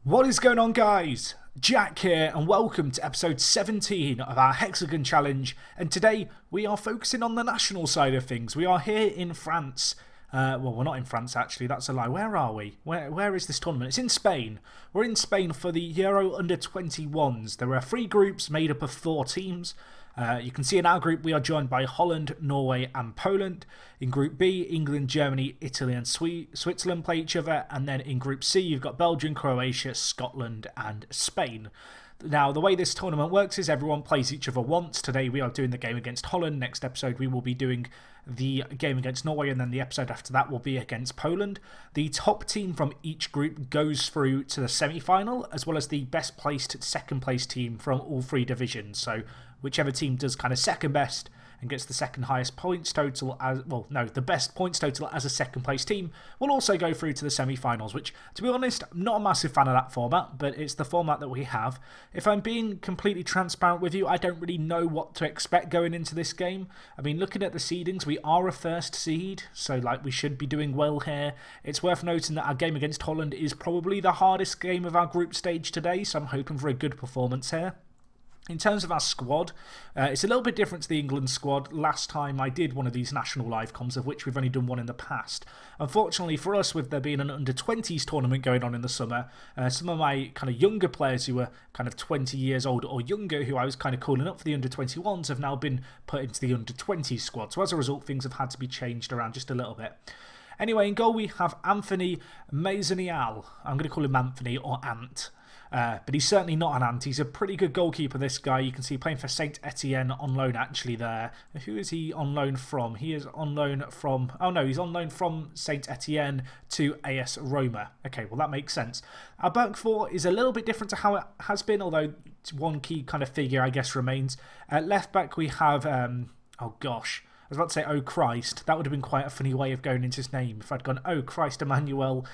What is going on, guys? Jack here, and welcome to episode 17 of our Hexagon challenge. And today we are focusing on the national side of things. We are here in France. Well, we're not in France actually, that's a lie. Where are we? Where is this tournament? It's in Spain. We're in Spain for the Euro Under-21s. There are 3 groups made up of 4 teams. You can see in our group we are joined by Holland, Norway and Poland. In Group B, England, Germany, Italy and Switzerland play each other. And then in Group C you've got Belgium, Croatia, Scotland and Spain. Now, the way this tournament works is everyone plays each other once. Today we are doing the game against Holland. Next episode we will be doing the game against Norway, and then the episode after that will be against Poland. The top team from each group goes through to the semi-final, as well as the best placed second place team from all 3 divisions. So whichever team does kind of second best and gets the second highest points total the best points total as a second place team will also go through to the semi-finals, which, to be honest, I'm not a massive fan of that format, but it's the format that we have. If I'm being completely transparent with you, I don't really know what to expect going into this game. I mean, looking at the seedings, we are a first seed, so we should be doing well here. It's worth noting that our game against Holland is probably the hardest game of our group stage today, so I'm hoping for a good performance here. In terms of our squad, it's a little bit different to the England squad. Last time I did one of these national live comms, of which we've only done one in the past. Unfortunately for us, with there being an under-20s tournament going on in the summer, some of my kind of younger players who were kind of 20 years old or younger, who I was kind of calling up for the under-21s, have now been put into the under-20s squad. So as a result, things have had to be changed around just a little bit. Anyway, in goal we have Anthony Maisonial. I'm going to call him Anthony or Ant. But he's certainly not an ant. He's a pretty good goalkeeper, this guy. You can see playing for Saint Etienne on loan actually there. Who is he on loan from? He is on loan from... Oh no, he's on loan from Saint Etienne to AS Roma. Okay, well that makes sense. Our back four is a little bit different to how it has been, although one key kind of figure I guess remains. At left back we have... oh gosh. I was about to say, oh Christ. That would have been quite a funny way of going into his name. If I'd gone, oh Christ, Emmanuel,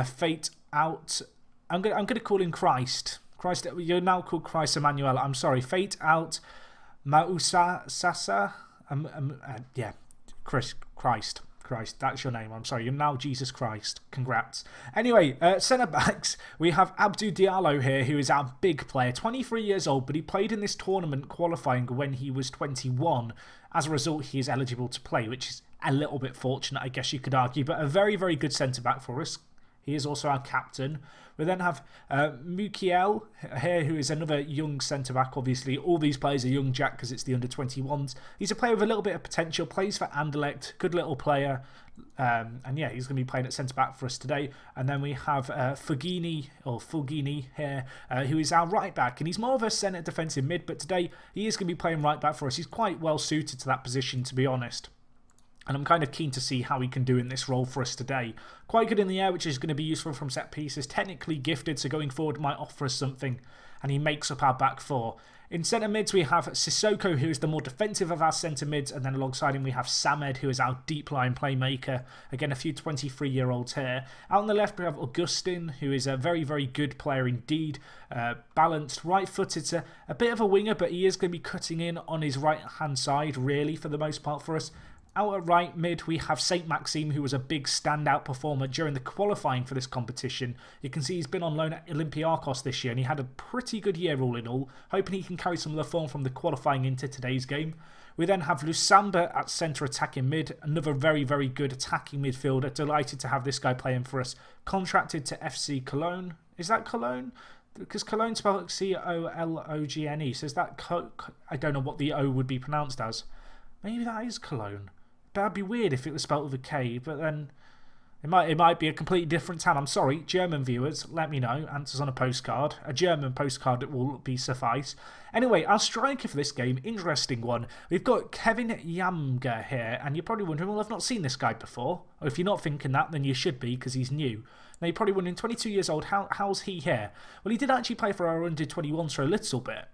fate out... I'm going to call him Christ. Christ, you're now called Christ Emmanuel. I'm sorry. Fate out Mausa Sasa. Yeah, Christ. That's your name. I'm sorry. You're now Jesus Christ. Congrats. Anyway, centre backs. We have Abdou Diallo here, who is our big player. 23 years old, but he played in this tournament qualifying when he was 21. As a result, he is eligible to play, which is a little bit fortunate, I guess you could argue, but a very, very good centre back for us. He is also our captain. We then have Mukiel here, who is another young centre-back. Obviously, all these players are young, Jack, because it's the under-21s. He's a player with a little bit of potential, plays for Anderlecht, good little player. And yeah, he's going to be playing at centre-back for us today. And then we have Fulgini here, who is our right-back. And he's more of a centre defensive mid, but today he is going to be playing right-back for us. He's quite well suited to that position, to be honest. And I'm kind of keen to see how he can do in this role for us today. Quite good in the air, which is going to be useful from set pieces. Technically gifted, so going forward might offer us something. And he makes up our back four. In centre mids, we have Sissoko, who is the more defensive of our centre mids. And then alongside him, we have Samed, who is our deep line playmaker. Again, a few 23-year-olds here. Out on the left, we have Augustin, who is a very, very good player indeed. Balanced, right-footed, a bit of a winger, but he is going to be cutting in on his right-hand side, really, for the most part for us. Out at right mid, we have Saint Maxime, who was a big standout performer during the qualifying for this competition. You can see he's been on loan at Olympiacos this year, and he had a pretty good year all in all. Hoping he can carry some of the form from the qualifying into today's game. We then have Lusamba at centre attacking mid, another very, very good attacking midfielder. Delighted to have this guy playing for us. Contracted to FC Cologne. Is that Cologne? Because Cologne spelled C-O-L-O-G-N-E. So is that... I don't know what the O would be pronounced as. Maybe that is Cologne. That'd be weird if it was spelled with a K, but then it might be a completely different town. I'm sorry, German viewers, let me know. Answers on a postcard. A German postcard it will be suffice. Anyway, our striker for this game, interesting one. We've got Kevin Yamga here, and you're probably wondering, well, I've not seen this guy before. Or if you're not thinking that, then you should be, because he's new. Now, you're probably wondering, 22 years old, how's he here? Well, he did actually play for our under-21s for a little bit.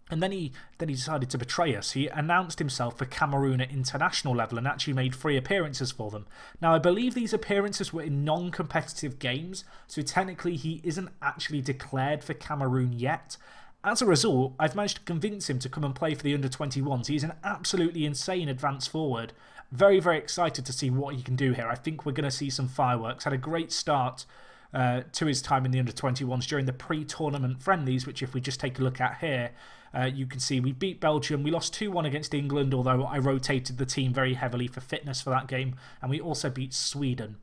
And then he decided to betray us. He announced himself for Cameroon at international level and actually made 3 appearances for them. Now, I believe these appearances were in non-competitive games, so technically he isn't actually declared for Cameroon yet. As a result, I've managed to convince him to come and play for the under-21s. He's an absolutely insane advance forward. Very, very excited to see what he can do here. I think we're going to see some fireworks. Had a great start to his time in the under-21s during the pre-tournament friendlies, which if we just take a look at here, you can see we beat Belgium. We lost 2-1 against England, although I rotated the team very heavily for fitness for that game. And we also beat Sweden.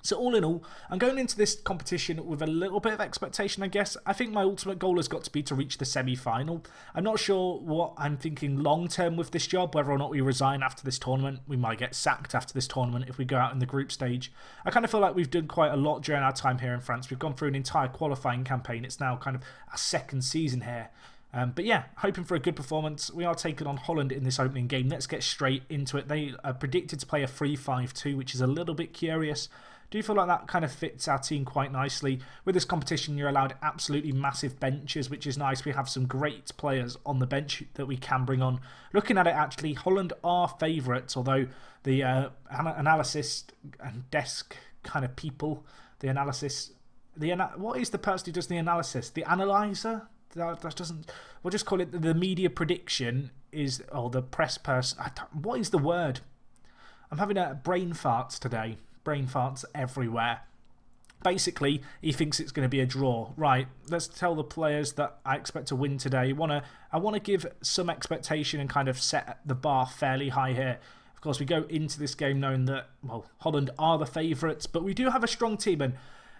So all in all, I'm going into this competition with a little bit of expectation, I guess. I think my ultimate goal has got to be to reach the semi-final. I'm not sure what I'm thinking long-term with this job, whether or not we resign after this tournament. We might get sacked after this tournament if we go out in the group stage. I kind of feel like we've done quite a lot during our time here in France. We've gone through an entire qualifying campaign. It's now kind of our second season here. But yeah, hoping for a good performance. We are taking on Holland in this opening game. Let's get straight into it. They are predicted to play a 3-5-2, which is a little bit curious. Do you feel like that kind of fits our team quite nicely? With this competition, you're allowed absolutely massive benches, which is nice. We have some great players on the bench that we can bring on. Looking at it, actually, Holland are favourites, although the analysis and desk kind of people, the analysis... what is the person who does the analysis? The analyzer? That doesn't... We'll just call it the media prediction is... Or the press person... What is the word? I'm having a brain farts today. Brain farts everywhere. Basically, he thinks it's going to be a draw. Right, let's tell the players that I expect to win today. I want to give some expectation and kind of set the bar fairly high here. Of course, we go into this game knowing that, well, Holland are the favourites, but we do have a strong team, and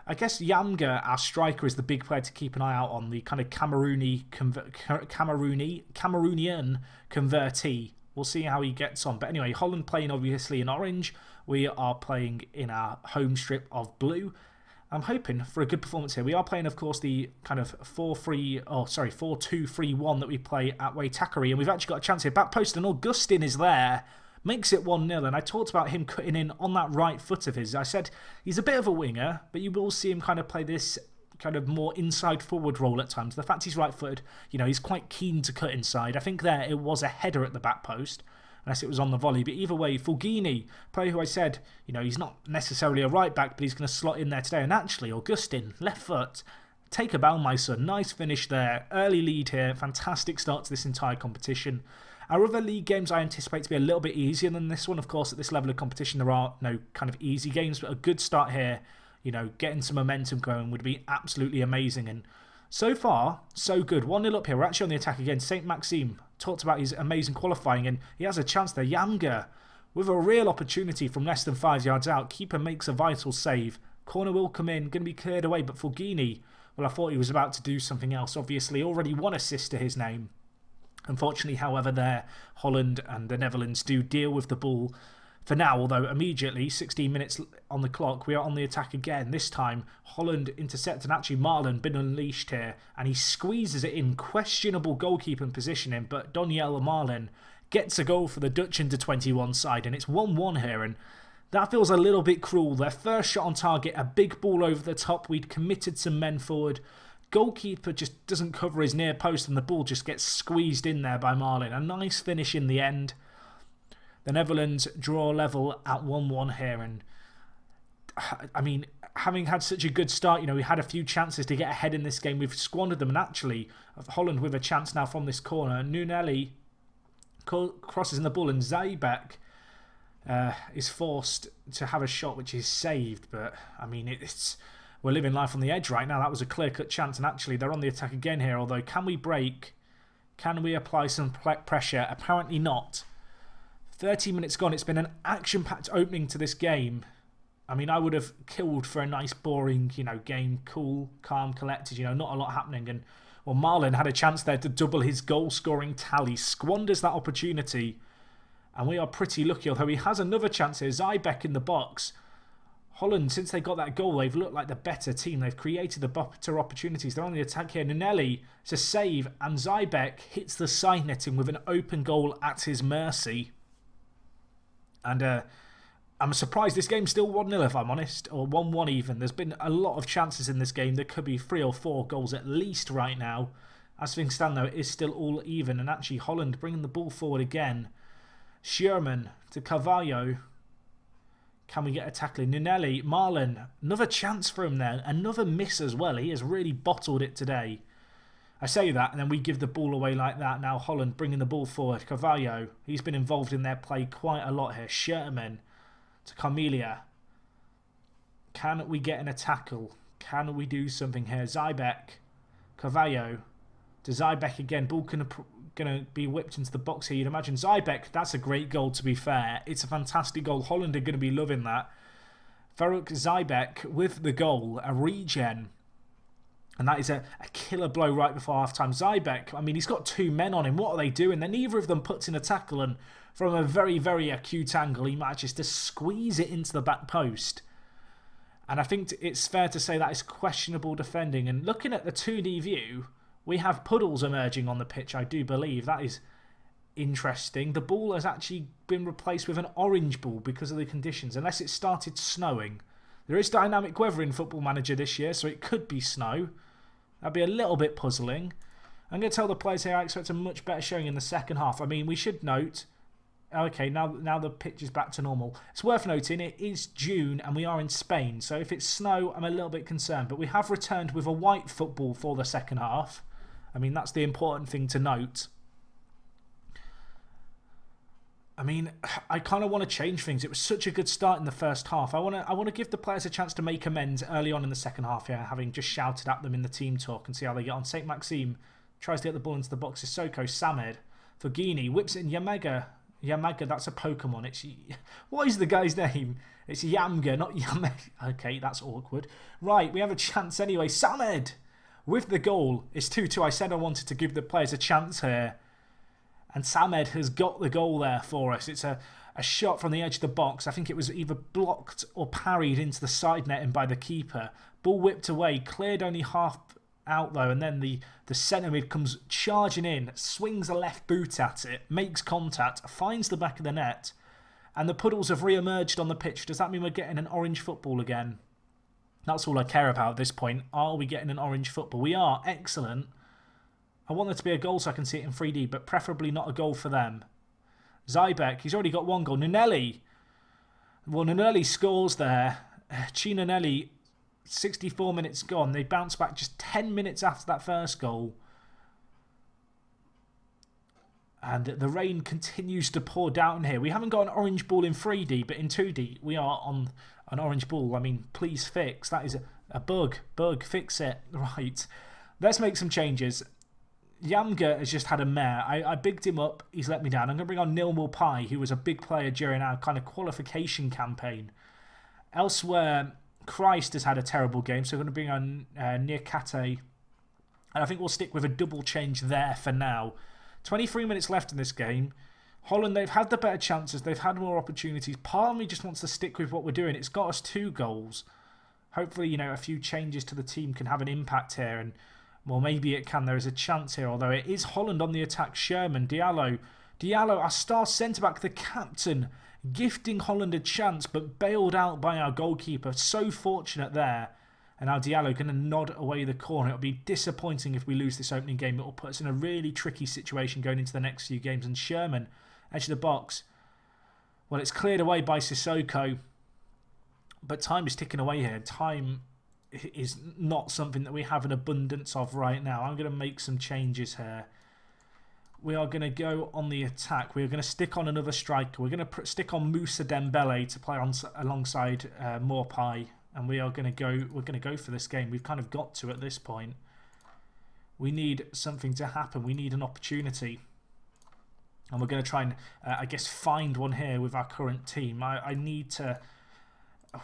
I guess Yamga, our striker, is the big player to keep an eye out on, the kind of Cameroonian convertee. We'll see how he gets on. But anyway, Holland playing obviously in orange. We are playing in our home strip of blue. I'm hoping for a good performance here. We are playing, of course, the kind of 4-2-3-1 that we play at Waitakere. And we've actually got a chance here. Back post, and Augustin is there. Makes it 1-0. And I talked about him cutting in on that right foot of his. I said he's a bit of a winger, but you will see him kind of play this kind of more inside forward role at times. The fact he's right footed, you know, he's quite keen to cut inside. I think there it was a header at the back post, unless it was on the volley. But either way, Fulgini, player who I said, you know, he's not necessarily a right back, but he's going to slot in there today. And actually, Augustin, left foot, take a bow, my son. Nice finish there. Early lead here. Fantastic start to this entire competition. Our other league games I anticipate to be a little bit easier than this one. Of course, at this level of competition, there are no kind of easy games, but a good start here. You know, getting some momentum going would be absolutely amazing. And so far, so good. 1-0 up here. We're actually on the attack again. Saint Maxime talked about his amazing qualifying, and he has a chance there. Yamga with a real opportunity from less than 5 yards out. Keeper makes a vital save. Corner will come in. Going to be cleared away, but Fulgini, well, I thought he was about to do something else. Obviously, already 1 assist to his name. Unfortunately, however, there, Holland and the Netherlands do deal with the ball for now, although immediately, 16 minutes on the clock, we are on the attack again. This time, Holland intercepted, and actually Marlon been unleashed here, and he squeezes it in. Questionable goalkeeping positioning, but Doniel Marlon gets a goal for the Dutch under-21 side, and it's 1-1 here, and that feels a little bit cruel. Their first shot on target, a big ball over the top. We'd committed some men forward. Goalkeeper just doesn't cover his near post, and the ball just gets squeezed in there by Marlon. A nice finish in the end. The Netherlands draw level at 1-1 here, and I mean, having had such a good start, you know, we had a few chances to get ahead in this game. We've squandered them, and actually, Holland with a chance now from this corner. Nunelli crosses in the ball, and Zybek is forced to have a shot, which is saved. But I mean, we're living life on the edge right now. That was a clear-cut chance, and actually, they're on the attack again here. Although, can we break? Can we apply some pressure? Apparently not. 30 minutes gone. It's been an action-packed opening to this game. I mean, I would have killed for a nice, boring, you know, game. Cool, calm, collected, you know, not a lot happening. And, well, Marlon had a chance there to double his goal-scoring tally. Squanders that opportunity. And we are pretty lucky, although he has another chance here. Zybek in the box. Holland, since they got that goal, they've looked like the better team. They've created the better opportunities. They're on the attack here. Nunelli to save, and Zybek hits the side netting with an open goal at his mercy. And I'm surprised this game's still 1-0 if I'm honest, or 1-1 even. There's been a lot of chances in this game. There could be 3 or 4 goals at least right now. As things stand though, it is still all even, and actually Holland bringing the ball forward again. Sherman to Carvalho. Can we get a tackling? Nunelli, Marlon, another chance for him there. Another miss as well. He has really bottled it today. I say that, and then we give the ball away like that. Now Holland bringing the ball forward. Carvalho, he's been involved in their play quite a lot here. Sherman to Carmelia. Can we get in a tackle? Can we do something here? Zybek, Carvalho, to Zybek again. Ball going to be whipped into the box here. You'd imagine Zybek, that's a great goal to be fair. It's a fantastic goal. Holland are going to be loving that. Faruk Zybek with the goal, a regen. And that is a killer blow right before half-time. Zybek, I mean, he's got 2 men on him. What are they doing? Then neither of them puts in a tackle, and from a very, very acute angle, he manages to squeeze it into the back post. And I think it's fair to say that is questionable defending. And looking at the 2D view, we have puddles emerging on the pitch, I do believe. That is interesting. The ball has actually been replaced with an orange ball because of the conditions, unless it started snowing. There is dynamic weather in Football Manager this year, so it could be snow. That'd be a little bit puzzling. I'm going to tell the players here I expect a much better showing in the second half. I mean, we should note... Okay, now the pitch is back to normal. It's worth noting it is June and we are in Spain, so if it's snow, I'm a little bit concerned. But we have returned with a white football for the second half. I mean, that's the important thing to note. I mean, I kind of want to change things. It was such a good start in the first half. I want to give the players a chance to make amends early on in the second half here, having just shouted at them in the team talk, and see how they get on. St. Maxime tries to get the ball into the box. Sissoko, Samed, Fugini, whips it in Yamaga. Yamaga, that's a Pokemon. What is the guy's name? It's Yamga, not Yamaga. Okay, that's awkward. Right, we have a chance anyway. Samed with the goal. It's 2-2. I said I wanted to give the players a chance here. And Samed has got the goal there for us. It's a shot from the edge of the box. I think it was either blocked or parried into the side netting by the keeper. Ball whipped away, cleared only half out though, and then the centre mid comes charging in, swings a left boot at it, makes contact, finds the back of the net, and the puddles have re-emerged on the pitch. Does that mean we're getting an orange football again? That's all I care about at this point. Are we getting an orange football? We are. Excellent. I want there to be a goal so I can see it in 3D, but preferably not a goal for them. Zybek, he's already got 1 goal. Nunelli. Well, Nunelli scores there. Chinanelli, 64 minutes gone. They bounce back just 10 minutes after that first goal. And the rain continues to pour down here. We haven't got an orange ball in 3D, but in 2D we are on an orange ball. I mean, please fix. That is a bug. Bug, fix it. Right. Let's make some changes. Yamga has just had a mare. I bigged him up. He's let me down. I'm going to bring on Nilmul Pai, who was a big player during our kind of qualification campaign. Elsewhere, Christ has had a terrible game, so we're going to bring on Nirkate. And I think we'll stick with a double change there for now. 23 minutes left in this game. Holland, they've had the better chances. They've had more opportunities. Part of me just wants to stick with what we're doing. It's got us 2 goals. Hopefully, you know, a few changes to the team can have an impact here. And, well, maybe it can. There is a chance here, although it is Holland on the attack. Sherman, Diallo, our star centre-back, the captain, gifting Holland a chance, but bailed out by our goalkeeper. So fortunate there. And now Diallo going to nod away the corner. It'll be disappointing if we lose this opening game. It will put us in a really tricky situation going into the next few games. And Sherman, edge of the box. Well, it's cleared away by Sissoko. But time is ticking away here. Time is not something that we have an abundance of right now. I'm going to make some changes here. We are going to go on the attack. We're going to stick on another striker. We're going to stick on Moussa Dembele to play on alongside Morpai. And we are going to go. We're going to go for this game. We've kind of got to at this point. We need something to happen. We need an opportunity, and we're going to try and, I guess, find one here with our current team. I need to.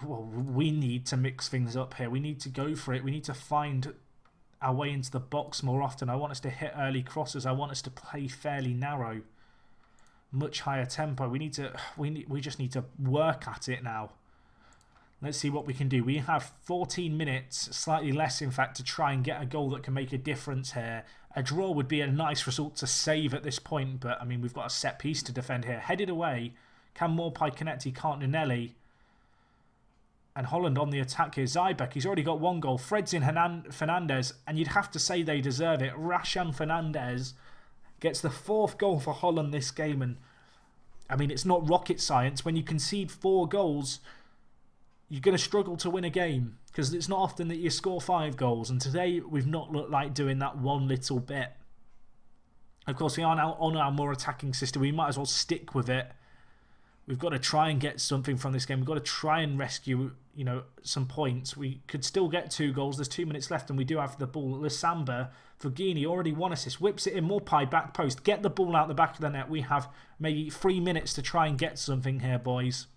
Well, we need to mix things up here. We need to go for it. We need to find our way into the box more often. I want us to hit early crosses. I want us to play fairly narrow, much higher tempo. We just need to work at it now. Let's see what we can do. We have 14 minutes, slightly less in fact, to try and get a goal that can make a difference here. A draw would be a nice result to save at this point, but I mean, we've got a set piece to defend here. Headed away. Can Morpai connect? He can't. Nunelli. And Holland on the attack here. Zybek, he's already got 1 goal. Fred's in Fernandez, and you'd have to say they deserve it. Rashan Fernandez gets the 4th goal for Holland this game, and I mean, it's not rocket science. When you concede 4 goals, you're going to struggle to win a game because it's not often that you score 5 goals. And today we've not looked like doing that one little bit. Of course, we are now on our more attacking system. We might as well stick with it. We've got to try and get something from this game. We've got to try and rescue, you know, some points. We could still get 2 goals. There's 2 minutes left and we do have the ball. Lissamba, Fugini, already 1 assist. Whips it in, Morpai, back post. Get the ball out the back of the net. We have maybe 3 minutes to try and get something here, boys.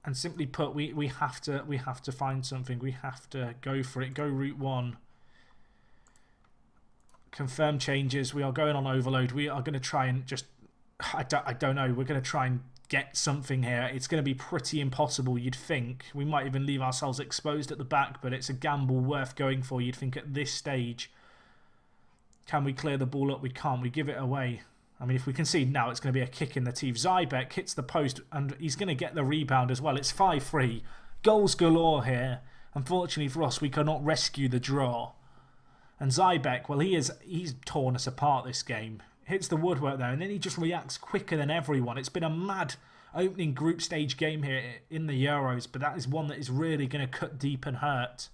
And simply put, we have to find something. We have to go for it. Go route 1. Confirm changes. We are going on overload. We are going to try and just... I don't know. We're going to try and get something here. It's going to be pretty impossible, you'd think. We might even leave ourselves exposed at the back, but it's a gamble worth going for, you'd think, at this stage. Can we clear the ball up? We can't. We give it away. I mean, if we concede now, it's going to be a kick in the teeth. Zybeck hits the post, and he's going to get the rebound as well. It's 5-3. Goals galore here. Unfortunately for us, we cannot rescue the draw. And Zybeck, well, he's torn us apart this game. Hits the woodwork there, and then he just reacts quicker than everyone. It's been a mad opening group stage game here in the Euros, but that is one that is really going to cut deep and hurt.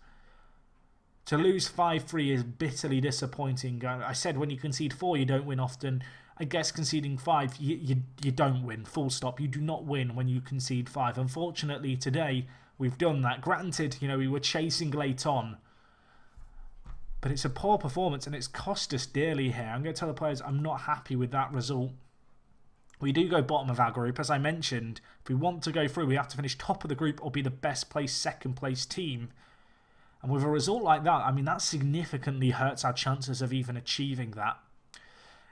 To lose 5-3 is bitterly disappointing. I said when you concede 4, you don't win often. I guess conceding 5, you don't win, full stop. You do not win when you concede 5. Unfortunately, today, we've done that. Granted, you know, we were chasing late on, but it's a poor performance and it's cost us dearly here. I'm going to tell the players I'm not happy with that result. We do go bottom of our group. As I mentioned, if we want to go through, we have to finish top of the group or be the best placed, second place team. And with a result like that, I mean, that significantly hurts our chances of even achieving that.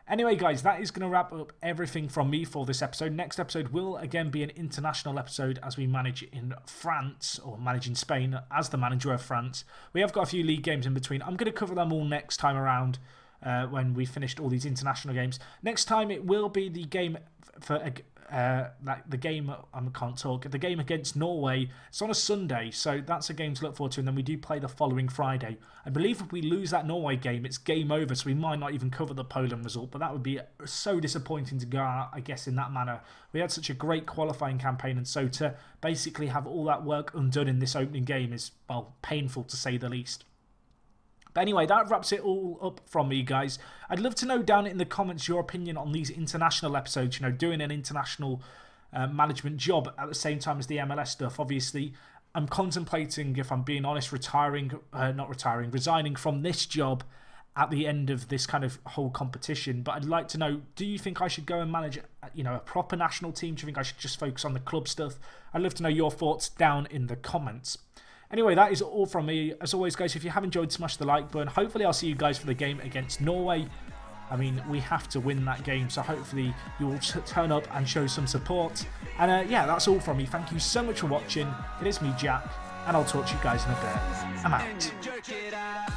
Anyway, guys, that is going to wrap up everything from me for this episode. Next episode will again be an international episode as we manage in France, or manage in Spain as the manager of France. We have got a few league games in between. I'm going to cover them all next time around when we finished all these international games. Next time it will be the game for the game against Norway. It's on a Sunday, so that's a game to look forward to, and then we do play the following Friday. I believe if we lose that Norway game, it's game over, so we might not even cover the Poland result, but that would be so disappointing to go out, I guess, in that manner. We had such a great qualifying campaign, and so to basically have all that work undone in this opening game is, well, painful to say the least. But anyway, that wraps it all up from me, guys. I'd love to know down in the comments your opinion on these international episodes, you know, doing an international management job at the same time as the MLS stuff. Obviously, I'm contemplating, if I'm being honest, resigning from this job at the end of this kind of whole competition. But I'd like to know, do you think I should go and manage, you know, a proper national team? Do you think I should just focus on the club stuff? I'd love to know your thoughts down in the comments. Anyway, that is all from me. As always, guys, if you have enjoyed, smash the like button. Hopefully, I'll see you guys for the game against Norway. I mean, we have to win that game, so hopefully you will turn up and show some support. And yeah, that's all from me. Thank you so much for watching. It is me, Jack, and I'll talk to you guys in a bit. I'm out.